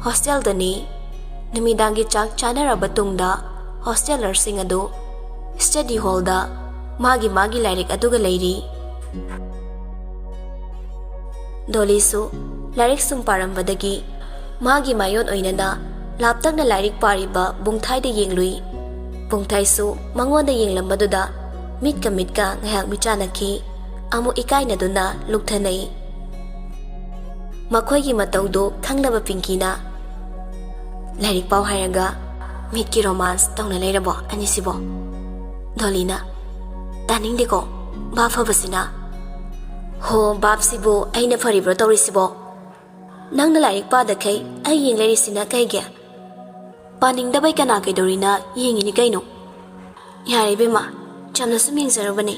hosteldani numidangi chak chanaraba tungda hostelersing adu study hall da magi lairik aduga leiri. Dolly su lairik sum parambadagi magi mayon oinana laptakna lairik pariba bungthai da yenglui. Bungthai su mangonda yenglambaduda mitka ngahak michanaki amu ikaina duna lukthanai. Makhoigi mataudo khanglaba Pinkina lairik pau hairaga mitki romance tawna leirabo anisibo. Dolina taningdeko ba fabasina ho babsibo aina faribro tawrisibo nangna lairik padakai ai yeng leirisina kaige paningdabai kana kaidorina yengini kaino yare bema chamna sum yengjarabani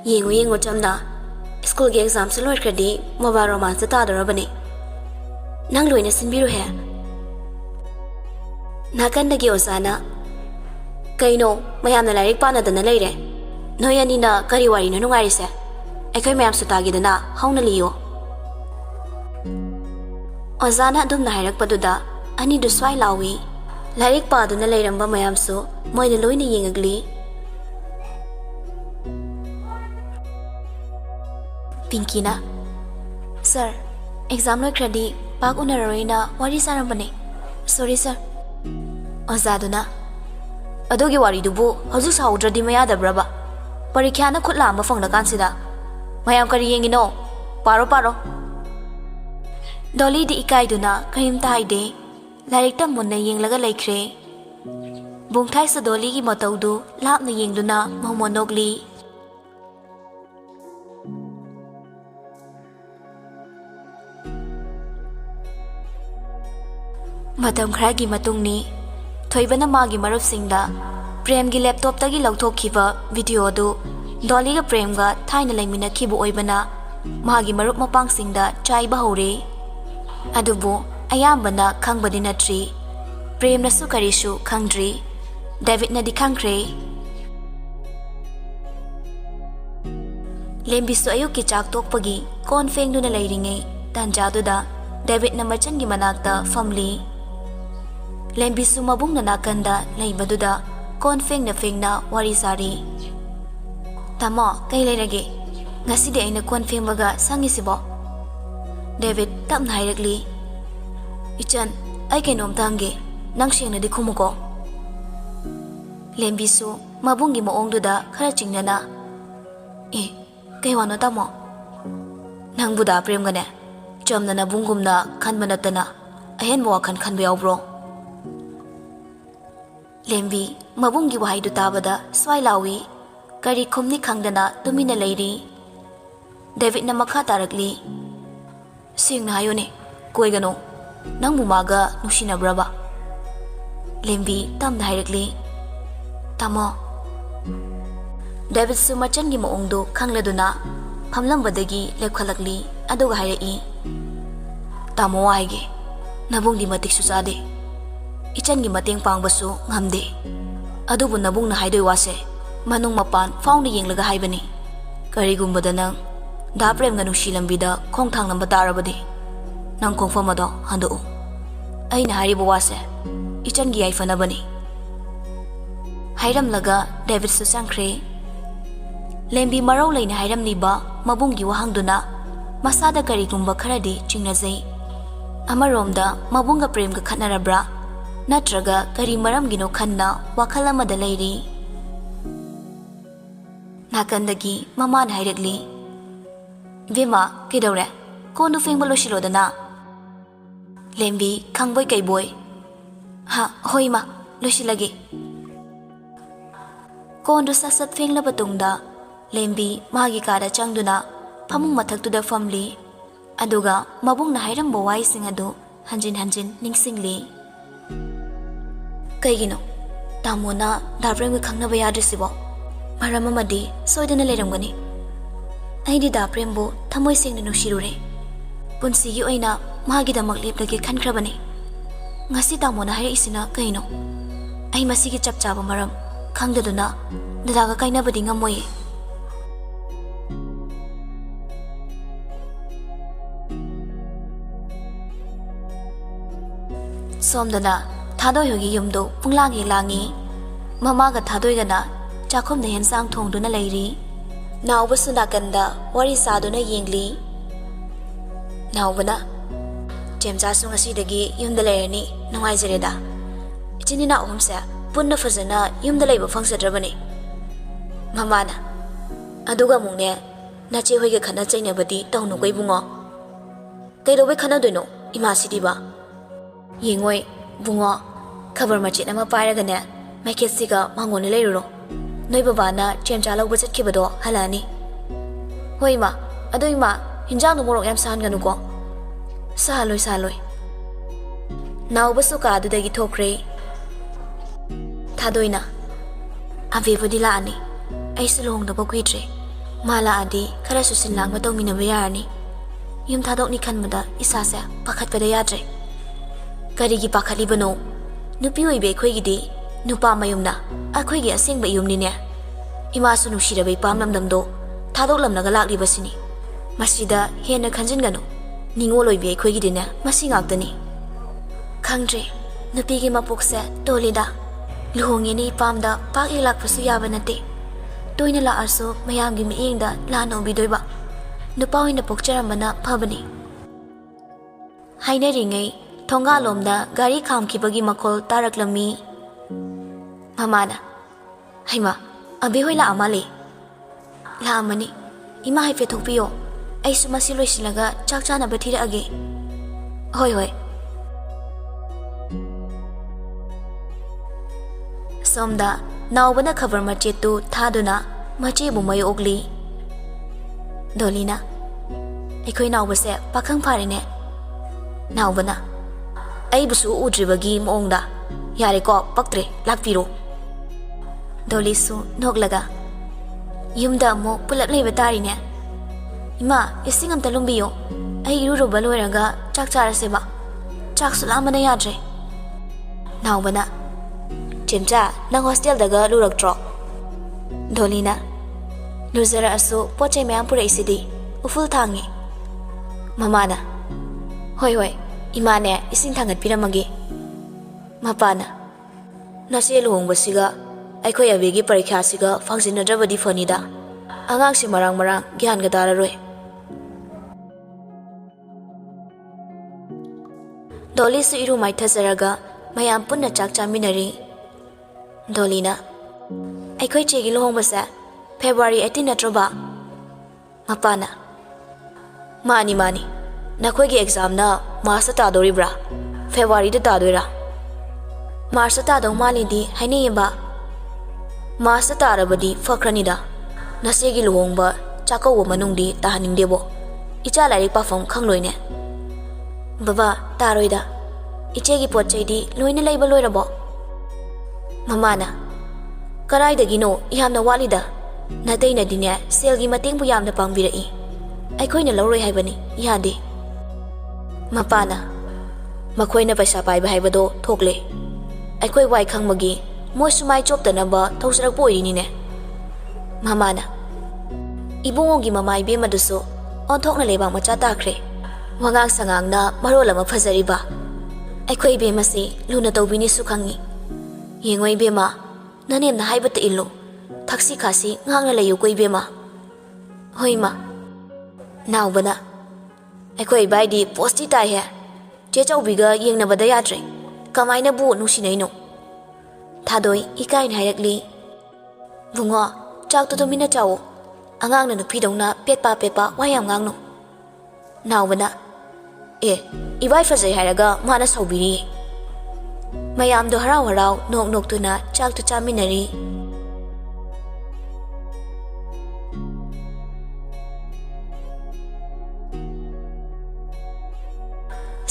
yengo chamna school ge exam se loikradi mobile romance ta darabani nang loina sinbiru he nakandagi osana kaino mayamna lairik panadana leire noyanina kari wari na nungarise aikai mayam sutagidana hauna liyo. Ozana adumna hairakpaduda ani du swai lawi lairik paduna leiramba mayamsu moina loina yengagli. Pinkina sir exam loikradi pak unararoina wari sarambane sorry sir. Ozaduna adogi wari dubu hauju saudradi mayadabraba parikhana khutla ama phangna kansida mayam kari yengino paro. Dolly di ikaiduna karimta haide lairik tammunna yenglaga laikre. Bungthai sa Dolly gi mataudu lapna yengduna mahmonogli. Matam khragi matungni thoibana magi marupsingda prem gi laptop tagi lauthokhiba video du Dolly ga prem ga thaina laiminakhibu oibana magi marup mapangsingda chaiba hore. Adubu ayambana khangbadi natri prem na su karishu khangdri David na di khangkre. Lembisu ayuki chak tokpagi kon fengduna lairingai tanjaduda David na machan gi manakta family. Lembisu mabung na nakanda laibaduda kon fengna wari sari. Tamo kay lairage ngasidi ay na kon fengmaga sangisibo. David tapna hairagli ichan ay kainom tangge nang siyang na di kumuko. Lembisu mabunggi moongduda khara chingnana kay wano tamo nang buda prem gane chamna na bungumna khanmanatana ahen mo wakhan khanba yawbro. Lembi mabunggi wahai du tabada swai lawi kari khumni khangdana tumina leiri. David na makha tarakli singna hayone koigano nang mumaga nushinabraba. Lembi tamna hairakli tamo David su machan gi moongdu khangladuna phamlambadagi lepkhalakli aduga hairai tamo waige nabungdi matik su sade ichan gi mateng pangbasu ngamde adubu nabung na haidoi wase manung mapan fauna yenglaga haibani karigumbada nang da prem ga nushi lambida khongthang namba tarabadi nang khongfamado handu aina haribu wase ichan gi aifanabani hairamlaga David su sangkre. Lembi marau laina hairamliba mabunggi wahangduna masada karigumba kharadi chingnazai. Amaromda mabunga prem ga khatnarabra natraga kari maramgino khanna wakhal amada leiri. Nakandagi mamana hairagli Vima kidore kondu fengba loshilodana. Lembi khangboy kaiboy ha hoima loshilagi. Kondu sasat fenglaba tungda Lembi magi kada changduna phamung mathaktuda famli aduga mabungna hairamba waising adu hanjin ningsingli. Kaigino tamona daprem khangnaba yadrisibo maram amadi soidana leramgani. Aidi daprembu thamoi sengna nushirure punsigi oina magidamak leplagi khankrabani. Ngasi tamona hairisina kaino ai masigi chapchaba maram khangdaduna dadaga kainabadi ngamoy. ꯁꯣꯝꯗꯅ ꯊꯥꯗꯣꯏ ꯍꯣꯏꯒꯤ ꯌꯨꯝꯗꯣ ꯄꯨꯡꯂꯥꯡ ꯍꯦꯛ ꯂꯥꯡꯉꯤ ꯃꯃꯥꯒ ꯊꯥꯗꯣꯏꯒꯅ ꯆꯥꯛꯈꯨꯝꯗ ꯍꯦꯟꯁꯥꯡ ꯊꯣꯡꯗꯨꯅ ꯂꯩꯔꯤ ꯅꯥꯎꯕꯁꯨ ꯅꯥꯀꯟꯗ ꯋꯥꯔꯤ ꯁꯥꯗꯨꯅ ꯌꯦꯡꯂꯤ ꯅꯥꯎꯕꯅ ꯆꯦꯝꯆꯥꯁꯨ ꯉꯁꯤꯗꯒꯤ ꯌꯨꯝꯗ ꯂꯩꯔꯅꯤ ꯅꯨꯡꯉꯥꯏꯖꯔꯦꯗ ꯏꯆꯤꯟ ꯏꯅꯥꯎ ꯑꯍꯨꯝꯁꯦ ꯄꯨꯟꯅ ꯐꯖꯅ ꯌꯨꯝꯗ ꯂꯩꯕ ꯐꯪꯖꯗ꯭ꯔꯕꯅꯤ ꯃꯃꯥꯅ ꯑꯗꯨꯒ ꯑꯃꯨꯛꯅꯦ ꯅꯆꯦ ꯍꯣꯏꯒ ꯈꯠꯅ ꯆꯩꯅꯕꯗꯤ ꯇꯧꯅꯨꯀꯣ ꯏꯕꯨꯡꯉꯣ ꯀꯩꯗꯧꯕꯩ ꯈꯠꯅꯗꯣꯏꯅꯣ ꯏꯃꯥꯁꯤꯗꯤꯕ ꯌꯦꯡꯉꯣꯏ ꯕꯨꯡꯉꯣ ꯈꯕꯔ ꯃꯆꯦꯠ ꯑꯃ ꯄꯥꯏꯔꯒꯅꯦ ꯃꯩꯈꯦꯠꯁꯤꯒ ꯃꯥꯡꯒꯣꯟꯗ ꯂꯩꯔꯨꯔꯣ ꯅꯣꯏ ꯕꯕꯥꯅ ꯆꯦꯝꯆꯥ ꯂꯧꯕ ꯆꯠꯈꯤꯕꯗꯣ ꯍꯜꯂꯛꯑꯅꯤ ꯍꯣꯏ ꯏꯃꯥ ꯑꯗꯣ ꯏꯃꯥ ꯍꯤꯟꯖꯥꯡꯗꯣ ꯃꯣꯔꯣꯛ ꯌꯥꯝ ꯁꯥꯍꯟꯒꯅꯨꯀꯣ ꯁꯥꯍꯜꯂꯣꯏ ꯅꯥꯎꯕꯁꯨ ꯀꯥꯗꯨꯗꯒꯤ ꯊꯣꯛꯈ꯭ꯔꯦ ꯊꯥꯗꯣꯏꯅ ꯑꯕꯦꯕꯨꯗꯤ ꯂꯥꯛꯑꯅꯤ ꯑꯩꯁꯨ ꯂꯨꯍꯣꯡꯗꯕ ꯀꯨꯏꯗ꯭ꯔꯦ ꯃꯥ ꯂꯥꯛꯑꯗꯤ ꯈꯔꯁꯨ ꯁꯤꯟ ꯂꯥꯡꯕ ꯇꯧꯃꯤꯟꯅꯕ ꯌꯥꯔꯅꯤ ꯌꯨꯝ ꯊꯥꯗꯣꯛꯅꯤ ꯈꯟꯕꯗ ꯏꯁꯥꯁꯦ ꯄꯥꯈꯠꯄꯗ ꯌꯥꯗ꯭ꯔꯦ ꯀꯔꯤꯒꯤ ꯄꯥꯈꯠꯂꯤꯕꯅꯣ ꯅꯨꯄꯤ ꯑꯣꯏꯕꯤ ꯑꯩꯈꯣꯏꯒꯤꯗꯤ ꯅꯨꯄꯥ ꯃꯌꯨꯝꯅ ꯑꯩꯈꯣꯏꯒꯤ ꯑꯁꯦꯡꯕ ꯌꯨꯝꯅꯤꯅꯦ ꯏꯃꯥꯁꯨ ꯅꯨꯡꯁꯤꯔꯕ ꯏꯄꯥꯝ ꯂꯝꯗꯝꯗꯣ ꯊꯥꯗꯣꯛꯂꯝꯂꯒ ꯂꯥꯛꯂꯤꯕꯁꯤꯅꯤ ꯃꯁꯤꯗ ꯍꯦꯟꯅ ꯈꯟꯖꯤꯟꯒꯅꯨ ꯅꯤꯡꯉꯣꯜ ꯑꯣꯏꯕꯤ ꯑꯩꯈꯣꯏꯒꯤꯗꯤꯅꯦ ꯃꯁꯤ ꯉꯥꯛꯇꯅꯤ ꯈꯪꯗ꯭ꯔꯦ ꯅꯨꯄꯤꯒꯤ ꯃꯄꯣꯛꯁꯦ ꯇꯣꯜꯂꯤꯗ ꯂꯨꯍꯣꯡꯉꯦꯅ ꯏꯄꯥꯝꯗ ꯄꯥꯛ ꯍꯦꯛ ꯂꯥꯛꯄꯁꯨ ꯌꯥꯕ ꯅꯠꯇꯦ ꯇꯣꯏꯅ ꯂꯥꯛꯑꯁꯨ ꯃꯌꯥꯝꯒꯤ ꯃꯤꯠꯌꯦꯡꯗ ꯂꯥꯟꯅ ꯎꯕꯤꯗꯣꯏꯕ ꯅꯨꯄꯥ ꯑꯣꯏꯅ ꯄꯣꯛꯆꯔꯝꯕꯅ ꯐꯕꯅꯤ ꯍꯥꯏꯅꯔꯤꯉꯩ ꯊꯣꯡꯒꯥꯜꯂꯣꯝꯗ ꯒꯥꯔꯤ ꯈꯥꯝꯈꯤꯕꯒꯤ ꯃꯈꯣꯜ ꯇꯥꯔꯛꯂꯝꯃꯤ ꯃꯃꯥꯅ ꯍꯩꯃꯥ ꯑꯕꯦ ꯍꯣꯏ ꯂꯥꯛꯑ ꯃꯥꯜꯂꯦ ꯂꯥꯛꯑꯝꯃꯅꯤ ꯏꯃꯥ ꯍꯥꯏꯐꯦꯠ ꯊꯣꯛꯄꯤꯌꯣ ꯑꯩꯁꯨ ꯃꯁꯤ ꯂꯣꯏꯁꯤꯜꯂꯒ ꯆꯥꯛ ꯆꯥꯅꯕ ꯊꯤꯔꯛꯑꯒꯦ ꯍꯣꯏ ꯁꯣꯝꯗ ꯅꯥꯎꯕꯅ ꯈꯕꯔ ꯃꯆꯦꯠꯇꯨ ꯊꯥꯗꯨꯅ ꯃꯆꯦꯕꯨ ꯃꯥꯌꯣꯛꯂꯤ ꯗꯣꯂꯤꯅ ꯑꯩꯈꯣꯏ ꯅꯥꯎꯕꯁꯦ ꯄꯥꯈꯪ ꯐꯥꯔꯦꯅꯦ ꯅꯥꯎꯕꯅ ꯑꯩꯕꯨꯁꯨ ꯎꯗ꯭ꯔꯤꯕꯒꯤ ꯃꯑꯣꯡꯗ ꯌꯥꯔꯦꯀꯣ ꯄꯛꯇ꯭ꯔꯦ ꯂꯥꯛꯄꯤꯔꯣ ꯗꯣꯂꯤꯁꯨ ꯅꯣꯛꯂꯒ ꯌꯨꯝꯗ ꯑꯃꯨꯛ ꯄꯨꯂꯞ ꯂꯩꯕ ꯇꯥꯔꯤꯅꯦ ꯏꯃꯥ ꯏꯁꯤꯡ ꯑꯝꯇ ꯂꯨꯝꯕꯤꯌꯣ ꯑꯩ ꯏꯔꯨꯔꯨꯕ ꯂꯣꯏꯔꯒ ꯆꯥꯛ ꯆꯥꯔꯁꯦꯕ ꯆꯥꯛꯁꯨ ꯂꯥꯝꯕꯅ ꯌꯥꯗ꯭ꯔꯦ ꯅꯥꯎꯕꯅ ꯆꯦꯝꯆꯥ ꯅꯪ ꯍꯣꯁꯇꯦꯜꯗꯒ ꯂꯨꯔꯛꯇ꯭ꯔꯣ ꯗꯣꯂꯤꯅ ꯂꯨꯖꯔꯛꯑꯁꯨ ꯄꯣꯠ ꯆꯩ ꯃꯌꯥꯝ ꯄꯨꯔꯛꯏꯁꯤꯗꯤ ꯎꯐꯨꯜ ꯊꯥꯡꯉꯤ ꯃꯃꯥꯅ ꯍꯣꯏ ꯏꯃꯥꯅꯦ ꯏꯁꯤꯡ ꯊꯥꯡꯒꯠꯄꯤꯔꯝꯃꯒꯦ ꯃꯄꯥꯅ ꯅꯆꯦ ꯂꯨꯍꯣꯡꯕꯁꯤꯒ ꯑꯩꯈꯣꯏ ꯑꯕꯦꯒꯤ ꯄꯔꯤꯈ꯭ꯌꯥꯁꯤꯒ ꯐꯪꯖꯤꯟꯅꯗ꯭ꯔꯕꯗꯤ ꯐꯅꯤꯗ ꯑꯉꯥꯡꯁꯤ ꯃꯔꯥꯡ ꯒ꯭ꯌꯥꯟꯒ ꯇꯥꯔꯔꯣꯏ ꯗꯣꯂꯤꯁꯨ ꯏꯔꯨ ꯃꯥꯏꯊꯖꯔꯒ ꯃꯌꯥꯝ ꯄꯨꯟꯅ ꯆꯥꯛ ꯆꯥꯃꯤꯟꯅꯔꯤ ꯗꯣꯂꯤꯅ ꯑꯩꯈꯣꯏ ꯆꯦꯒꯤ ꯂꯨꯍꯣꯡꯕꯁꯦ ꯐꯦꯕ꯭ꯔꯨꯋꯥꯔꯤ 18 ꯅꯠꯇ꯭ꯔꯣꯕ ꯃꯄꯥꯅ ꯃꯥꯅꯤ ꯅꯈꯣꯏꯒꯤ ꯑꯦꯛꯖꯥꯝꯅ ꯃꯥꯔꯆꯇ ꯇꯥꯗꯣꯔꯤꯕ꯭ꯔꯥ ꯐꯦꯕ꯭ꯔꯨꯋꯥꯔꯤꯗ ꯇꯥꯗꯣꯏꯔꯥ ꯃꯥꯔꯆꯇ ꯇꯥꯗꯧ ꯃꯥꯜꯂꯤꯗꯤ ꯍꯥꯏꯅꯩꯌꯦꯕ ꯃꯥꯔꯆꯇ ꯇꯥꯔꯕꯗꯤ ꯐꯈ꯭ꯔꯅꯤꯗ ꯅꯆꯦꯒꯤ ꯂꯨꯍꯣꯡꯕ ꯆꯥꯛꯀꯧꯕ ꯃꯅꯨꯡꯗꯤ ꯇꯥꯍꯟꯅꯤꯡꯗꯦꯕꯣ ꯏꯆꯥ ꯂꯥꯏꯔꯤꯛ ꯄꯥꯐꯝ ꯈꯪꯂꯣꯏꯅꯦ ꯕꯕꯥ ꯇꯥꯔꯣꯏꯗ ꯏꯆꯦꯒꯤ ꯄꯣꯠ ꯆꯩꯗꯤ ꯂꯣꯏꯅ ꯂꯩꯕ ꯂꯣꯏꯔꯕꯣ ꯃꯃꯥꯅ ꯀꯔꯥꯏꯗꯒꯤꯅꯣ ꯌꯥꯝꯅ ꯋꯥꯠꯂꯤꯗ ꯅꯇꯩꯅꯗꯤꯅꯦ ꯁꯦꯜꯒꯤ ꯃꯇꯦꯡꯕꯨ ꯌꯥꯝꯅ ꯄꯥꯡꯕꯤꯔꯛꯏ ꯑꯩꯈꯣꯏꯅ ꯂꯧꯔꯣꯏ ꯍꯥꯏꯕꯅꯤ ꯌꯥꯗꯦ ꯃꯄꯥꯅ ꯃꯈꯣꯏꯅ ꯄꯩꯁꯥ ꯄꯥꯏꯕ ꯍꯥꯏꯕꯗꯣ ꯊꯣꯛꯂꯦ ꯑꯩꯈꯣꯏ ꯋꯥꯏ ꯈꯪꯕꯒꯤ ꯃꯣꯏꯁꯨ ꯃꯥꯏ ꯆꯣꯞꯇꯅꯕ ꯇꯧꯖꯔꯛꯄ ꯑꯣꯏꯔꯤꯅꯤꯅꯦ ꯃꯃꯥꯅ ꯏꯕꯨꯡꯉꯣꯒꯤ ꯃꯃꯥ ꯏꯕꯦꯝꯃꯗꯨꯁꯨ ꯑꯣꯟꯊꯣꯛꯅ ꯂꯩꯕꯥꯛ ꯃꯆꯥ ꯇꯥꯈ꯭ꯔꯦ ꯋꯥꯉꯥꯡ ꯁꯉꯥꯡꯅ ꯃꯔꯣꯜ ꯑꯃ ꯐꯖꯔꯤꯕ ꯑꯩꯈꯣꯏ ꯏꯕꯦꯝꯃꯁꯤ ꯂꯨꯅ ꯇꯧꯕꯤꯅꯤꯁꯨ ꯈꯪꯉꯤ ꯌꯦꯡꯉꯣ ꯏꯕꯦꯝꯃ ꯅꯅꯦꯝꯅ ꯍꯥꯏꯕꯇ ꯏꯜꯂꯨ ꯊꯛꯁꯤ ꯈꯥꯁꯤ ꯉꯥꯡꯅ ꯂꯩꯌꯨꯀꯣ ꯏꯕꯦꯝꯃ ꯍꯣꯏ ꯏꯃꯥ ꯅꯥꯎꯕꯅ ꯑꯩꯈꯣꯏ ꯏꯕꯥꯏꯗꯤ ꯄꯣꯁꯇꯤ ꯇꯥꯏꯍꯦ ꯆꯦ ꯆꯧꯕꯤꯒ ꯌꯦꯡꯅꯕꯗ ꯌꯥꯗ꯭ꯔꯦ ꯀꯃꯥꯏꯅꯕꯨ ꯅꯨꯡꯁꯤꯅꯩꯅꯣ ꯊꯥꯗꯣꯏ ꯏꯀꯥꯏꯅ ꯍꯥꯏꯔꯛꯂꯤ ꯕꯨꯡꯉꯣ ꯆꯥꯛꯇꯣ ꯇꯨꯃꯤꯟꯅ ꯆꯥꯎꯋꯣ ꯑꯉꯥꯡꯅ ꯅꯨꯄꯤꯗꯧꯅ ꯄꯦꯠꯄꯥ ꯋꯥ ꯌꯥꯝ ꯉꯥꯡꯅꯨ ꯅꯥꯎꯕꯅ ꯏꯕꯥꯏ ꯐꯖꯩ ꯍꯥꯏꯔꯒ ꯃꯥꯅ ꯁꯥꯎꯕꯤꯔꯤꯌꯦ ꯃꯌꯥꯝꯗꯣ ꯍꯔꯥꯎ ꯅꯣꯛꯇꯨꯅ ꯆꯥꯛꯇꯨ ꯆꯥꯃꯤꯟꯅꯔꯤ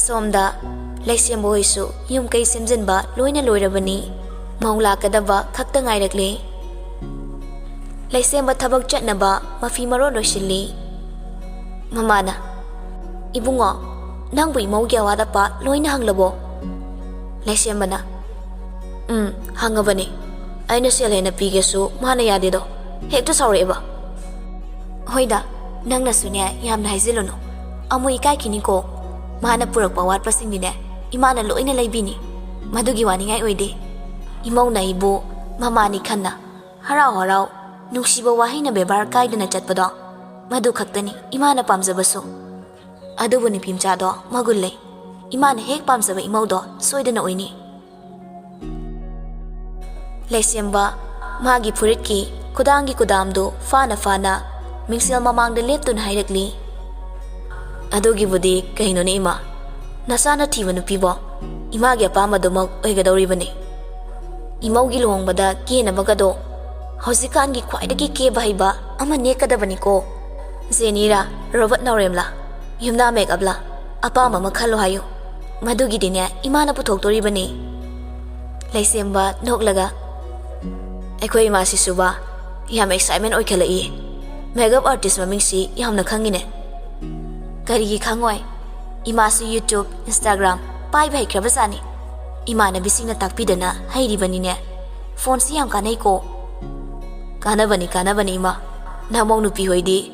ꯁꯣꯝꯗ ꯂꯩꯁꯦꯝꯕ ꯍꯣꯏꯁꯨ ꯌꯨꯝ ꯀꯩ ꯁꯦꯝꯖꯤꯟꯕ ꯂꯣꯏꯅ ꯂꯣꯏꯔꯕꯅꯤ ꯃꯧ ꯂꯥꯛꯀꯗꯕ ꯈꯛꯇ ꯉꯥꯏꯔꯛꯂꯦ ꯂꯩꯁꯦꯝꯕ ꯊꯕꯛ ꯆꯠꯅꯕ ꯃꯐꯤ ꯃꯔꯣꯟ ꯂꯣꯏꯁꯤꯜꯂꯤ ꯃꯃꯥꯅ ꯏꯕꯨꯡꯉꯣ ꯅꯪꯕꯨ ꯏꯃꯧꯒꯤ ꯑꯋꯥꯠ ꯑꯄꯥ ꯂꯣꯏꯅ ꯍꯪꯂꯕꯣ ꯂꯩꯁꯦꯝꯕꯅ ꯍꯪꯉꯕꯅꯤ ꯑꯩꯅ ꯁꯦꯜ ꯍꯦꯟꯅ ꯄꯤꯒꯦꯁꯨ ꯃꯥꯅ ꯌꯥꯗꯦꯗꯣ ꯍꯦꯛꯇ ꯁꯥꯎꯔꯛꯑꯦꯕ ꯍꯣꯏꯗ ꯅꯪꯅꯁꯨꯅꯦ ꯌꯥꯝꯅ ꯍꯥꯏꯖꯤꯜꯂꯨꯅꯨ ꯑꯃꯨꯛ ꯏꯀꯥꯏꯈꯤꯅꯤꯀꯣ ꯃꯥꯅ ꯄꯨꯔꯛꯄ ꯑꯋꯥꯠꯄꯁꯤꯡꯗꯤꯅꯦ imana loina laibini madugi waningai oide imauna ibu mamani khanna harau harau nungsiba wahina bebar kaidana chatpado madu khaktani imana pamjabasu adubu nipimchado magul lei imana hek pamjaba imaudo soidana oini leisemba magi furitki kudangi kudamdo fana fana mingsel mamangda leptun hairakli adugi budi kahinoni ima nasana thiba nupibo imagi apamadomak oigadoribani imaugi luhongbada kenabagado haujikangi khwaidagi keba haiba ama nekadabani ko zenira robot nauremla yumna make abla apama makhalo hayo madugi dine imana puthoktoribani leisemba noklaga ekhoi ma sisuba yam excitement oikhalai makeup artist mamingsi yamna khangine karigi khangoi imasi YouTube Instagram pai bai krabasani imana bisingna takpidana hairibani ne phone si yam kanai ko kanabani ima namong nupi hoidi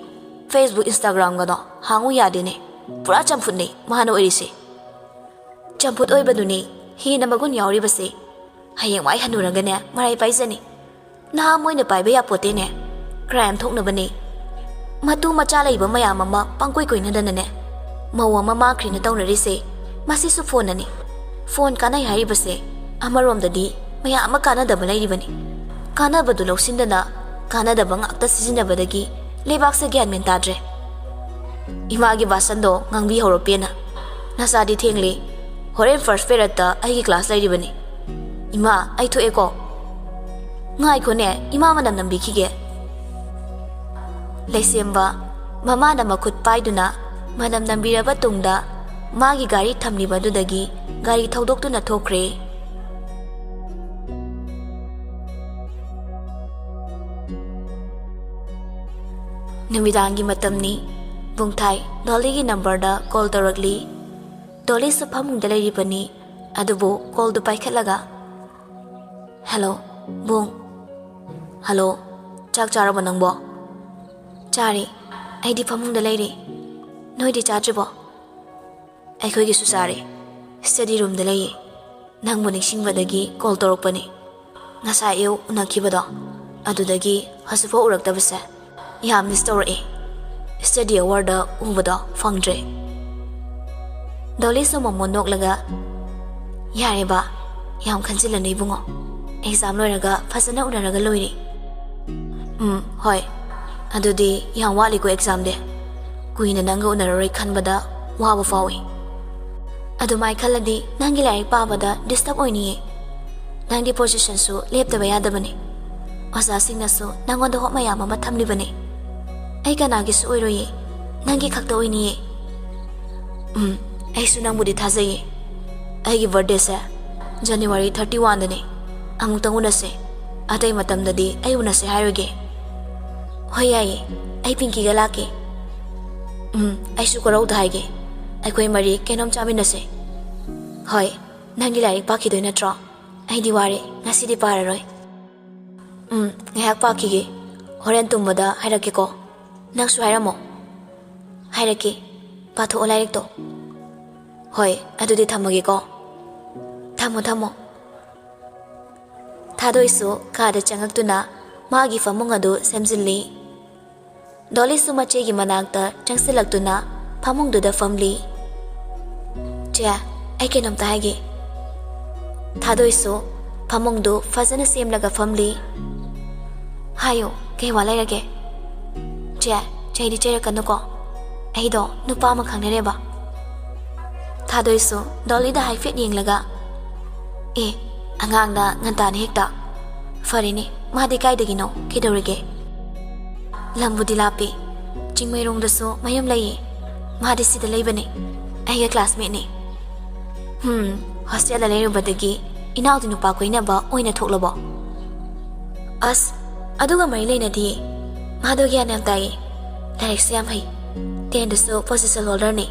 Facebook Instagram gano hangu yade ne pura champut ne mahano orise champut oibaduni hi na magun yauri base hayeng wai hanuraga ne marai paisani na moina paiba ya pote ne crime thokna bani matu macha laiba mayam ama pangkoi koina dana ne mawa mama khrina tawnarise masi su phone ani phone kanai hari base amarom dadi maya ama kana da balai ribani kana badu loksindana kana da bang akta sijina badagi lebak se gyan men tadre imagi basando ngangbi horopena nasadi thengli horen first period ta ai class lai ribani ima ai tho eko ngai ko ne ima manam nambi khige leisemba mama na makhut paiduna manam nambiraba tungda magi gari thamliba dudagi gari thodoktu na thokre numidangi matamni bungthai Dolly gi number da call tarakli Dolly su phamungda leiribani adubu call du paikhatlaga hello bung hello chak charaba nangbo chari aidi phamungda leiri noidi chatribo aikhoi gi su sare study room da lei nangbo ningsingbadagi call torokpani ngasa eu unakhibado adudagi hasufo uraktabase yam miss tawre study hour da ubada fangdre Dolly so momon noklaga yare ba yam khanjilani bungo exam loiraga fasana unaraga loiri hoi adudi yam wali ko exam de kuina nanga unaroi khanbada waba fawi adumai khaladi nangi lai pabada disturb oini nangi position su leptaba yadabani asa singna su nangonda hot mayam ama thamlibani ai kana gi su oiroi nangi khakta oini ai su nangbudi thajai ai gi birthday sa January 31 dani amuk tanguna se atai matam dadi ai una se hairoge hoyai ai pinki ga lake ai su korau dhaige ai koi mari kenom chamina se hoi nangi lai pakhi doi na tro ai diware ngasi di pararoi ngayak pakhi ge horen tumbada hairake ko nang su hairamo hairake patho olaik to hoi adudi thamage ko thamo Thadoisu kada changaktuna magi famung adu semjilli Dolly su mache gi manakta changsilaktuna famung du da famli cha ai kenam ta hage Thadoisu famung du fazana semlaga famli hayo ke walai rage cha chaidi chera kanako ai do nupa ma khangne ba Thadoisu Dolly da haifet yenglaga angang na ngantani hekta farini madi kaidagino kidorige lambudi lapi chingmairong daso mayam lai madi sida leibani aiga classmate ni hostel la leirubadagi inaudi nupa koina ba oina thoklabo as aduga mari leinadi madogi anam tai direct sam hai ten daso position holder ni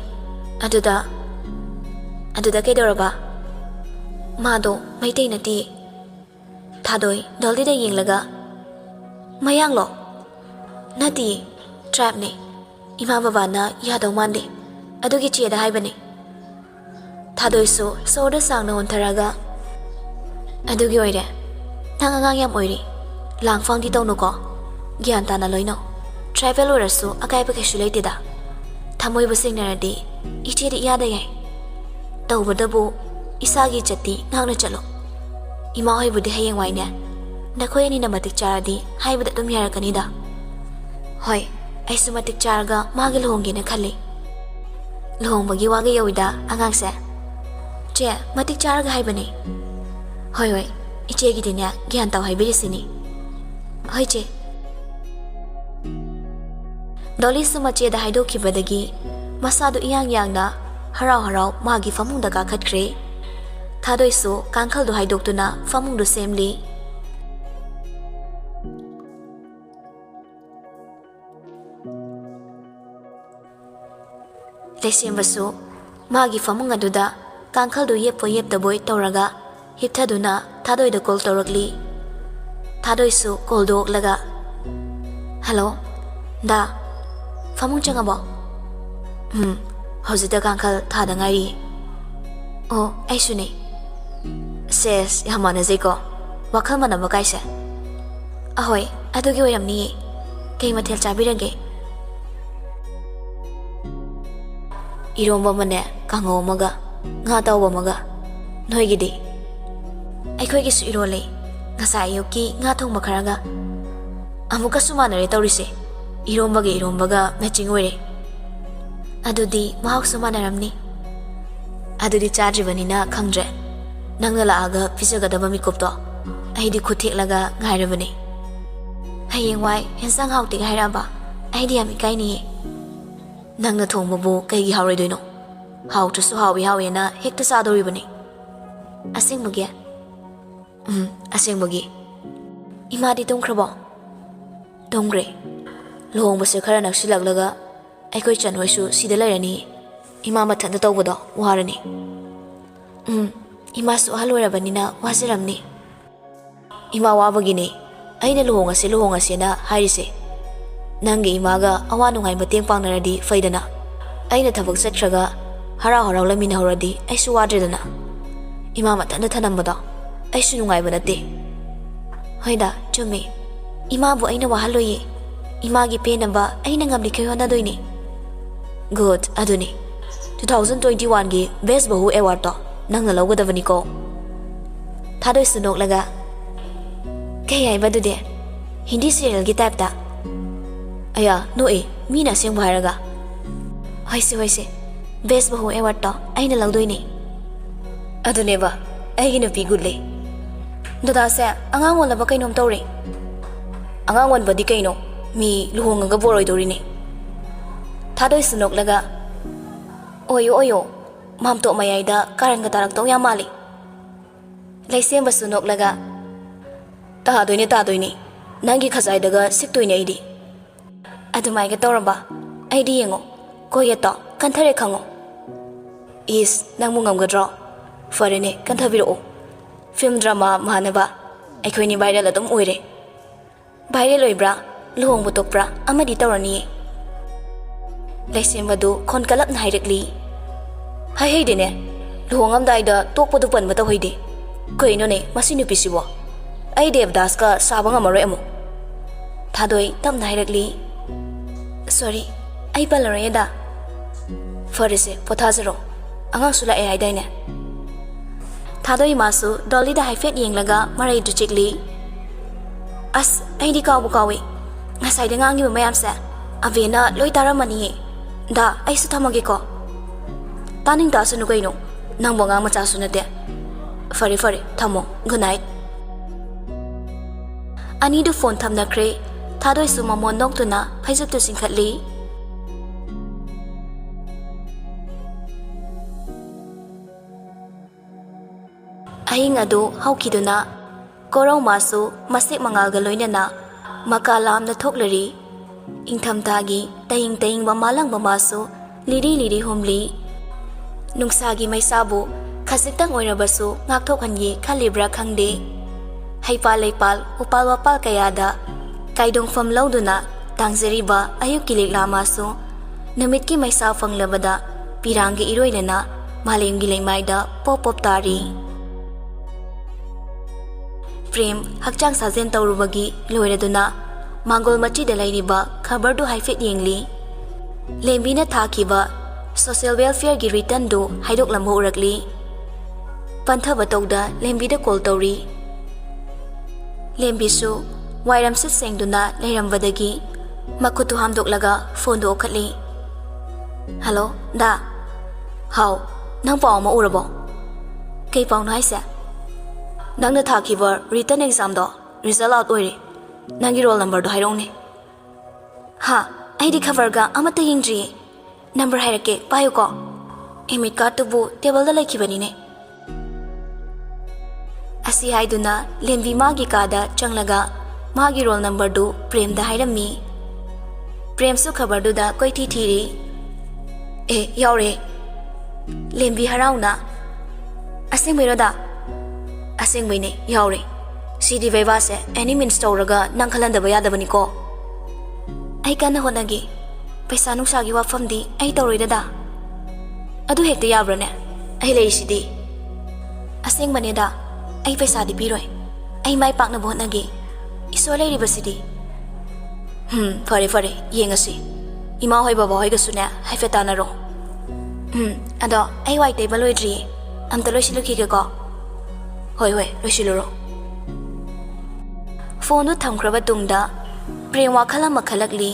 aduda kaidoraba Mado maitei nati Thadoi Dolly da yenglaga mayang lo nati trap ni ima baba na yadaw mande adugi che da haibani ꯊꯥꯗꯣꯏꯁꯨ ꯁꯣꯔꯗ ꯁꯥꯡꯅ ꯍꯣꯟꯊꯔꯒ ꯑꯗꯨꯒꯤ ꯑꯣꯏꯔꯦ ꯅꯪ ꯑꯉꯥꯡ ꯌꯥꯝ ꯑꯣꯏꯔꯤ ꯂꯥꯡꯐꯥꯡꯗꯤ ꯇꯧꯅꯨꯀꯣ ꯒ꯭ꯌꯥꯟ ꯇꯥꯅ ꯂꯣꯏꯅꯧ tribal ꯑꯣꯏꯔꯁꯨ ꯑꯀꯥꯏꯕ ꯀꯩꯁꯨ ꯂꯩꯇꯦꯗ ꯊꯃꯣꯏꯕꯨ ꯁꯦꯡꯅꯔꯗꯤ ꯏꯆꯦꯗꯤ ꯏꯌꯥꯗ ꯌꯥꯏ ꯇꯧꯕꯗꯕꯨ ꯏꯁꯥꯒꯤ ꯏज्ꯖꯠꯇꯤ ꯉꯥꯛꯅ ꯆꯠꯂꯣ ꯏꯃꯥ ꯍꯣꯏꯕꯨꯗꯤ ꯍꯌꯦꯡꯋꯥꯏꯅꯦ ꯅꯈꯣꯏ ꯑꯅꯤꯅ ꯃꯇꯤꯛ ꯆꯥꯔꯗꯤ ꯍꯥꯏꯕꯗ ꯑꯗꯨꯝ ꯌꯥꯔꯛꯀꯅꯤꯗ ꯍꯣꯏ ꯑꯩꯁꯨ ꯃꯇꯤꯛ ꯆꯥꯔꯒ ꯃꯥꯒ ꯂꯨꯍꯣꯡꯒꯦꯅ ꯈꯜꯂꯤ ꯂꯨꯍꯣꯡꯕꯒꯤ ꯋꯥꯒ ꯌꯧꯏꯗ ꯑꯉꯥꯡꯁꯦ ꯆꯦ ꯃꯇꯤꯛ ꯆꯥꯔꯒ ꯍꯥꯏꯕꯅꯤ ꯍꯣꯏ ꯍꯣꯏ ꯏꯆꯦꯒꯤꯗꯤꯅꯦ ꯒ꯭ꯌꯥꯟ ꯇꯥꯎ ꯍꯥꯏꯕꯤꯔꯤꯁꯤꯅꯤ ꯍꯣꯏ ꯆꯦ ꯗꯣꯂꯤꯁꯨ ꯃꯆꯦꯗ ꯍꯥꯏꯗꯣꯛꯈꯤꯕꯗꯒꯤ ꯃꯁꯥꯗꯨ ꯏꯌꯥꯡ ꯌꯥꯡꯅ ꯍꯔꯥꯎ ꯍꯔꯥꯎ ꯃꯥꯒꯤ ꯐꯃꯨꯡꯗ ꯀꯥꯈꯠꯈ꯭ꯔꯦ ꯊꯥꯗꯣꯏꯁꯨ ꯀꯥꯡꯈꯜꯗꯨ ꯍꯥꯏꯗꯣꯛꯇꯨꯅ ꯐꯃꯨꯡꯗꯨ ꯁꯦꯝꯂꯤ ꯂꯩꯁꯦꯝꯕꯁꯨ ꯃꯥꯒꯤ ꯐꯃꯨꯡ ꯑꯗꯨꯗ ꯀꯥꯡꯈꯜꯗꯨ ꯌꯦꯞꯄꯣꯏ ꯌꯦꯞꯇꯕꯣꯏ ꯇꯧꯔꯒ ꯍꯤꯞꯊꯗꯨꯅ ꯊꯥꯗꯣꯏꯗ ꯀꯣꯜ ꯇꯧꯔꯛꯂꯤ ꯊꯥꯗꯣꯏꯁꯨ ꯀꯣꯜꯗꯨ ꯑꯣꯛꯂꯒ ꯍꯜꯂꯣ ꯗꯥ ꯐꯃꯨꯡ ꯆꯪꯉꯕꯣ ꯍꯧꯖꯤꯛꯇ ꯀꯥꯡꯈꯜ ꯊꯥꯗ ꯉꯥꯏꯔꯤ ꯑꯣ ꯑꯩꯁꯨꯅꯦ ꯁꯦꯁ ꯌꯥꯝ ꯃꯥꯟꯅꯖꯩꯀꯣ ꯋꯥꯈꯜ ꯃꯥꯟꯅꯕ ꯀꯥꯏꯁꯦ ꯑꯍꯣꯏ ꯑꯗꯨꯒꯤ ꯑꯣꯏꯔꯝꯅꯤꯌꯦ ꯀꯩ ꯃꯊꯦꯜ ꯆꯥꯕꯤꯔꯒꯦ ꯏꯔꯣꯝꯕ ꯑꯃꯅꯦ ꯀꯥꯡꯍꯧ ꯑꯃꯒ ꯉꯥ ꯇꯥꯎꯕ ꯑꯃꯒ ꯅꯣꯏꯒꯤꯗꯤ ꯑꯩꯈꯣꯏꯒꯤꯁꯨ ꯏꯔꯣꯜꯂꯦ ꯉꯁꯥꯏ ꯑꯌꯨꯛꯀꯤ ꯉꯥ ꯊꯣꯡꯕ ꯈꯔꯒ ꯑꯃꯨꯛꯀꯁꯨ ꯃꯥꯟꯅꯔꯦ ꯇꯧꯔꯤꯁꯦ ꯏꯔꯣꯝꯕꯒ ꯃꯦꯆꯤꯡ ꯑꯣꯏꯔꯦ ꯑꯗꯨꯗꯤ ꯃꯍꯥꯎꯁꯨ ꯃꯥꯟꯅꯔꯝꯅꯤ ꯑꯗꯨꯗꯤ ꯆꯥꯗ꯭ꯔꯤꯕꯅꯤꯅ ꯈꯪꯗ꯭ꯔꯦ ꯅꯪꯅ ꯂꯥꯛꯑꯒ ꯄꯤꯖꯒꯗꯕ ꯃꯤꯀꯨꯞꯇꯣ ꯑꯩꯗꯤ ꯈꯨꯠ ꯊꯦꯛꯂꯒ ꯉꯥꯏꯔꯕꯅꯤ ꯍꯌꯦꯡꯋꯥꯏ ꯍꯦꯟꯁꯥꯡ ꯍꯥꯎꯇꯦꯒ ꯍꯥꯏꯔꯛꯑꯕ ꯑꯩꯗꯤ ꯌꯥꯝ ꯏꯀꯥꯏꯅꯤꯌꯦ ꯅꯪꯅ ꯊꯣꯡꯕꯕꯨ ꯀꯩꯒꯤ ꯍꯥꯎꯔꯣꯏꯗꯣꯏꯅꯣ ꯍꯥꯎꯇ꯭ꯔꯁꯨ ꯍꯥꯎꯏ ꯍꯥꯎꯋꯦꯅ ꯍꯦꯛꯇ ꯆꯥꯗꯧꯔꯤꯕꯅꯤ ꯑꯁꯦꯡꯕꯒꯤ ꯑꯁꯦꯡꯕꯒꯤ ꯏꯃꯥꯗꯤ ꯇꯨꯝꯈ꯭ꯔꯕꯣ ꯇꯨꯝꯈ꯭ꯔꯦ ꯂꯨꯍꯣꯡꯕꯁꯦ ꯈꯔ ꯅꯛꯁꯤꯜꯂꯛꯂꯒ ꯑꯩꯈꯣꯏ ꯆꯟꯍꯣꯏꯁꯨ ꯁꯤꯗ ꯂꯩꯔꯅꯤ ꯏꯃꯥ ꯃꯊꯟꯇ ꯇꯧꯕꯗꯣ ꯋꯥꯔꯅꯤ ꯏꯃꯥꯁꯨ ꯑꯍꯜ ꯑꯣꯏꯔꯕꯅꯤꯅ ꯋꯥꯖꯔꯝꯅꯤ ꯏꯃꯥ ꯋꯥꯕꯒꯤꯅꯤ ꯑꯩꯅ ꯂꯨꯍꯣꯡꯉꯁꯦꯅ ꯍꯥꯏꯔꯤꯁꯦ ꯅꯪꯒꯤ ꯏꯃꯥꯒ ꯑꯋꯥ ꯅꯨꯡꯉꯥꯏ ꯃꯇꯦꯡ ꯄꯥꯡꯅꯔꯗꯤ ꯐꯩꯗꯅ ꯑꯩꯅ ꯊꯕꯛ ꯆꯠꯈ꯭ꯔꯒ ꯍꯔꯥꯎ ꯍꯔꯥꯎ ꯂꯩꯃꯤꯟꯅꯍꯧꯔꯗꯤ ꯑꯩꯁꯨ ꯋꯥꯗ꯭ꯔꯦꯗꯅ ꯏꯃꯥ ꯃꯊꯟꯇ ꯊꯅꯝꯕꯗꯣ ꯑꯩꯁꯨ ꯅꯨꯡꯉꯥꯏꯕ ꯅꯠꯇꯦ ꯍꯣꯏꯗ ꯆꯨꯝꯃꯤ ꯏꯃꯥꯕꯨ ꯑꯩꯅ ꯋꯥꯍꯜꯂꯣꯏꯌꯦ ꯏꯃꯥꯒꯤ ꯄꯦꯟꯅꯕ ꯑꯩꯅ ꯉꯝꯂꯤꯈꯩ ꯍꯣꯠꯅꯗꯣꯏꯅꯤ ꯒꯨꯗ ꯑꯗꯨꯅꯤ 2021ꯒꯤ ꯕꯦꯁ ꯕꯍꯨ ꯑꯦꯋꯥꯔꯗꯇꯣ ꯅꯪꯅ ꯂꯧꯒꯗꯕꯅꯤꯀꯣ ꯊꯥꯗꯣꯏꯁꯨ ꯅꯣꯛꯂꯒ ꯀꯩ ꯍꯥꯏꯕꯗꯨꯗꯤ ꯍꯤꯟꯗꯤ ꯁꯤꯔꯤꯌꯦꯜꯒꯤ ꯇꯥꯏꯞꯇ ꯑꯌꯥ ꯅꯣꯛꯑꯦ ꯃꯤꯅ ꯑꯁꯦꯡꯕ ꯍꯥꯏꯔꯒ ꯍꯣꯏꯁꯦ ꯕꯦꯁ ꯕꯍꯨ ꯑꯦꯋꯥꯔꯗꯇꯣ ꯑꯩꯅ ꯂꯧꯗꯣꯏꯅꯤ ꯑꯗꯨꯅꯦꯕ ꯑꯩꯒꯤ ꯅꯨꯄꯤ ꯒꯨꯠꯂꯦ ꯗꯗꯥꯁꯦ ꯑꯉꯥꯡ ꯑꯣꯜꯂꯕ ꯀꯩꯅꯣꯝ ꯇꯧꯔꯦ ꯑꯉꯥꯡ ꯑꯣꯟꯕꯗꯤ ꯀꯩꯅꯣ ꯃꯤ ꯂꯨꯍꯣꯡꯉꯒ ꯕꯣꯔ ꯑꯣꯏꯗꯧꯔꯤꯅꯤ ꯊꯥꯗꯣꯏꯁꯨ ꯅꯣꯛꯂꯒ ꯑꯣꯏꯌꯣ ꯃꯥꯝꯇꯣꯞ ꯃꯌꯥꯏꯗ ꯀꯥꯔꯟꯒ ꯇꯥꯔꯛꯇꯧ ꯌꯥꯝ ꯃꯥꯜꯂꯤ ꯂꯩꯁꯦꯝꯕꯁꯨ ꯅꯣꯛꯂꯒ ꯇꯥꯗꯣꯏꯅꯤ ꯅꯪꯒꯤ ꯈꯖꯥꯏꯗꯒ ꯁꯤꯛꯇꯣꯏꯅꯦ ꯑꯩꯗꯤ ꯑꯗꯨꯃꯥꯏꯒ ꯇꯧꯔꯕ ꯑꯩꯗꯤ ꯌꯦꯡꯉꯣ ꯀꯣꯌꯦꯠꯇꯣ ꯀꯟꯊꯔꯦ ꯈꯪꯉꯣ ꯏꯁ ꯅꯪꯕꯨ ꯉꯝꯒꯗ꯭ꯔꯣ ꯐꯔꯦꯅꯦ ꯀꯟꯊꯕꯤꯔꯛꯑꯣ ꯐꯤल्म ꯗ꯭ꯔꯃꯥ ꯃꯥꯟꯅꯕ ꯑꯩꯈꯣꯏꯅꯤ ꯚꯥꯏꯔꯦꯜ ꯑꯗꯨꯝ ꯑꯣꯏꯔꯦ ꯚꯥꯏꯔꯦꯜ ꯑꯣꯏꯕ꯭ꯔꯥ ꯂꯨꯍꯣꯡꯕ ꯇꯣꯛꯄ꯭ꯔꯥ ꯑꯃꯗꯤ ꯇꯧꯔꯅꯤꯌꯦ ꯂꯩꯁꯦꯝꯕꯗꯨ ꯈꯣꯟꯀꯠꯂꯞꯅ ꯍꯥꯏꯔꯛꯂꯤ ꯍꯩꯗꯦꯅꯦ ꯂꯨꯍꯣꯡꯉꯝꯗꯥꯏꯗ ꯇꯣꯛꯄꯗꯨ ꯄꯟꯕ ꯇꯧꯍꯩꯗꯦ ꯀꯩꯅꯣꯅꯦ ꯃꯁꯤ ꯅꯨꯄꯤꯁꯤꯕꯣ ꯑꯩ ꯗꯦꯕꯗꯥꯁꯀ ꯁꯥꯕ ꯉꯝꯃꯔꯣꯏ ꯑꯃꯨꯛ ꯊꯥꯗꯣꯏ ꯇꯞꯅ ꯍꯥꯏꯔꯛꯂꯤ ꯁꯣꯔꯤ ꯑꯩ ꯄꯜꯂꯔꯣꯏꯗ ꯐꯔꯦꯁꯦ ꯄꯣꯊꯥꯖꯔꯣ ꯑꯉꯥꯡꯁꯨ ꯂꯥꯛꯑꯦ ꯍꯥꯏꯗꯥꯏꯅꯦ ꯊꯥꯗꯣꯏ ꯏꯃꯥꯁꯨ ꯗꯣꯂꯤꯗ ꯍꯥꯏꯐꯦꯠ ꯌꯦꯡꯂꯒ ꯃꯔꯩꯗꯨ ꯆꯤꯛꯂꯤ ꯑꯁ ꯑꯩꯗꯤ ꯀꯥꯎꯏ ꯉꯁꯥꯏꯗ ꯉꯥꯡꯉꯤꯕ ꯃꯌꯥꯝꯁꯦ ꯑꯕꯦꯅ ꯂꯣꯏ ꯇꯥꯔꯝꯃꯅꯤꯌꯦ ꯗꯥ ꯑꯩꯁꯨ ꯊꯝꯃꯒꯦꯀꯣ ꯇꯥꯅꯤꯡ ꯇꯥꯁꯅꯨ ꯀꯩꯅꯣ ꯅꯪꯕꯨ ꯑꯉꯥꯡ ꯃꯆꯥꯁꯨ ꯅꯠꯇꯦ ꯐꯔꯦ ꯊꯝꯃꯣ ꯒꯨꯗ ꯅꯥꯏꯠ ꯑꯅꯤꯗꯨ ꯐꯣꯟ ꯊꯝꯅꯈ꯭ꯔꯦ ꯊꯥꯗꯣꯏꯁꯨ ꯃꯃꯣꯟ ꯅꯣꯛꯇꯨꯅ ꯐꯩꯖꯨꯞꯇꯨ ꯆꯤꯡꯈꯠꯂꯤ ꯑꯍꯤꯡ ꯑꯗꯨ ꯍꯧꯈꯤꯗꯨꯅ ꯀꯣꯔꯧꯃꯥꯁꯨ ꯃꯁꯦꯛ ꯃꯉꯥꯜꯒ ꯂꯣꯏꯅꯅ ꯃꯀꯥ ꯂꯥꯝꯅ ꯊꯣꯛꯂꯔꯤ ꯏꯪꯊꯝꯊꯥꯒꯤ ꯇꯌꯤꯡꯕ ꯃꯥꯂꯪꯕ ꯃꯥꯁꯨ ꯂꯤꯔꯤ ꯍꯨꯝꯂꯤ ꯅꯨꯡꯁꯥꯒꯤ ꯃꯩꯁꯥꯕꯨ ꯈꯖꯤꯛꯇꯪ ꯑꯣꯏꯔꯕꯁꯨ ꯉꯥꯛꯊꯣꯛꯍꯟꯒꯦ ꯈꯜꯂꯤꯕ꯭ꯔꯥ ꯈꯪꯗꯦ ꯍꯩꯄꯥꯜ ꯂꯩꯄꯥꯜ ꯎꯄꯥꯜ ꯋꯥꯄꯥꯜ ꯀꯌꯥꯗ ꯀꯥꯏꯗꯣꯡꯐꯝ ꯂꯧꯗꯨꯅ ꯇꯥꯡꯖꯔꯤꯕ ꯑꯌꯨꯛꯀꯤ ꯂꯤꯛꯂꯥ ꯃꯥꯁꯨ ꯅꯨꯃꯤꯠꯀꯤ ꯃꯩꯁꯥ ꯐꯪꯂꯕꯗ ꯄꯤꯔꯥꯡꯒꯤ ꯏꯔꯣꯏꯅꯅ ꯃꯥꯂꯦꯝꯒꯤ ꯂꯩꯃꯥꯏꯗ ꯄꯣꯞ ꯄꯣꯞ ꯇꯥꯔꯤ꯫ ꯄ꯭ꯔꯦꯝ ꯍꯛꯆꯥꯡ ꯁꯥꯖꯦꯜ ꯇꯧꯔꯨꯕꯒꯤ ꯂꯣꯏꯔꯗꯨꯅ ꯃꯥꯡꯒꯣꯜ ꯃꯆꯤꯗ ꯂꯩꯔꯤꯕ ꯈꯕꯔꯗꯨ ꯍꯥꯏꯐꯦꯠ ꯌꯦꯡꯂꯤ꯫ ꯂꯦꯝꯕꯤꯅ ꯊꯥꯈꯤꯕ ꯁꯣꯁꯤꯌꯦꯜ ꯋꯦꯜꯐꯤꯌꯔꯒꯤ ꯔꯤꯇꯟꯗꯨ ꯍꯥꯏꯗꯣꯛꯂꯝꯕ ꯎꯔꯛꯂꯤ꯫ ꯄꯟꯊꯕ ꯇꯧꯗ ꯂꯦꯝꯕꯤꯗ ꯀꯣꯜ ꯇꯧꯔꯤ꯫ ꯂꯦꯝꯕꯤꯁꯨ ꯋꯥꯏꯔꯝ ꯁꯤꯠ ꯁꯦꯡꯗꯨꯅ ꯂꯩꯔꯝꯕꯗꯒꯤ ꯃꯈꯨꯠꯇꯨ ꯍꯥꯝꯗꯣꯛꯂꯒ ꯐꯣꯟꯗꯨ ꯑꯣꯛꯈꯠꯂꯤ꯫ ꯍꯜꯂꯣ ꯗꯥ, ꯍꯥꯎ, ꯅꯪ ꯄꯥꯎ ꯑꯃ ꯎꯔꯕꯣ? ꯀꯩ ꯄꯥꯎꯅꯣ ꯍꯥꯏꯁꯦ? ꯅꯪꯅ ꯊꯥꯈꯤꯕ ꯔꯤꯇꯟ ꯑꯦꯛꯖꯥꯝꯗꯣ ꯔꯤꯖꯜ ꯑꯥꯎꯠ ꯑꯣꯏꯔꯦ꯫ ꯅꯪꯒꯤ ꯔꯣꯜ ꯅꯝꯕꯔꯗꯣ ꯍꯥꯏꯔꯛꯎꯅꯦ꯫ ꯍꯥ, ꯑꯩꯗꯤ ꯈꯕꯔꯒ ꯑꯃꯠꯇ ꯌꯦꯡꯗ꯭ꯔꯤꯌꯦ꯫ ꯅꯝꯕꯔ ꯍꯥꯏꯔꯛꯀꯦ, ꯄꯥꯏꯌꯨꯀꯣ꯫ ꯑꯦꯗꯃꯤꯠ ꯀꯥꯔꯠꯇꯨꯕꯨ ꯇꯦꯕꯜꯗ ꯂꯩꯈꯤꯕꯅꯤꯅꯦ꯫ ꯑꯁꯤ ꯍꯥꯏꯗꯨꯅ ꯂꯦꯝꯕꯤ ꯃꯥꯒꯤ ꯀꯥꯗ ꯆꯪꯂꯒ ꯃꯥꯒꯤ ꯔꯣꯜ ꯅꯝꯕꯔꯗꯨ ꯄ꯭ꯔꯦꯝꯗ ꯍꯥꯏꯔꯝꯃꯤ꯫ ꯄ꯭ꯔꯦꯝꯁꯨ ꯈꯕꯔꯗꯨꯗ ꯀꯣꯏꯊꯤ ꯊꯤꯔꯤ꯫ ꯌꯥꯎꯔꯦ꯫ ꯂꯦꯝꯕꯤ ꯍꯔꯥꯎꯅ, ꯑꯁꯦꯡꯕꯩꯔꯣꯗ? ꯑꯁꯦꯡꯕꯩꯅꯦ, ꯌꯥꯎꯔꯦ꯫ ꯁꯤꯗꯤ ꯚꯩꯚꯥꯁꯦ ꯑꯦꯅꯤ ꯃꯤꯟꯁ ꯇꯧꯔꯒ ꯅꯪꯈꯠꯍꯟꯗꯕ ꯌꯥꯗꯕꯅꯤꯀꯣ꯫ ꯑꯩ ꯀꯟꯅ ꯍꯣꯠꯅꯒꯦ꯫ ꯄꯩꯁꯥ ꯅꯨꯡꯁꯥꯒꯤ ꯋꯥꯐꯝꯗꯤ ꯑꯩ ꯇꯧꯔꯣꯏꯗꯗꯥ꯫ ꯑꯗꯨ ꯍꯦꯛꯇ ꯌꯥꯕ꯭ꯔꯅꯦ? ꯑꯩ ꯂꯩꯔꯤꯁꯤꯗꯤ꯫ ꯑꯁꯦꯡꯕꯅꯦꯗ, ꯑꯩ ꯄꯩꯁꯥꯗꯤ ꯄꯤꯔꯣꯏ꯫ ꯑꯩ ꯃꯥꯏ ꯄꯥꯛꯅꯕ ꯍꯣꯠꯅꯒꯦ꯫ ꯏꯁꯣꯔ ꯂꯩꯔꯤꯕꯁꯤꯗꯤ꯫ ꯐꯔꯦ ꯐꯔꯦ, ꯌꯦꯡꯉꯁꯤ꯫ ꯏꯃꯥ ꯍꯣꯏ ꯕꯕꯥ ꯍꯣꯏꯒꯁꯨꯅꯦ ꯍꯥꯏꯐꯦꯠ ꯇꯥꯟꯅꯔꯣ꯫ ꯑꯗꯣ ꯑꯩ ꯋꯥꯏ ꯇꯩꯕ ꯂꯣꯏꯗ꯭ꯔꯤꯌꯦ꯫ ꯑꯝꯇ ꯂꯣꯏꯁꯤꯜꯂꯨꯈꯤꯒꯦꯀꯣ꯫ ꯍꯣꯏ ꯍꯣꯏ, ꯂꯣꯏꯁꯤꯜꯂꯨꯔꯣ꯫ ꯐꯣꯟꯗꯨ ꯊꯝꯈ꯭ꯔꯕ ꯇꯨꯡꯗ ꯄ꯭ꯔꯦꯝ ꯋꯥꯈꯜ ꯑꯃ ꯈꯜꯂꯛꯂꯤ꯫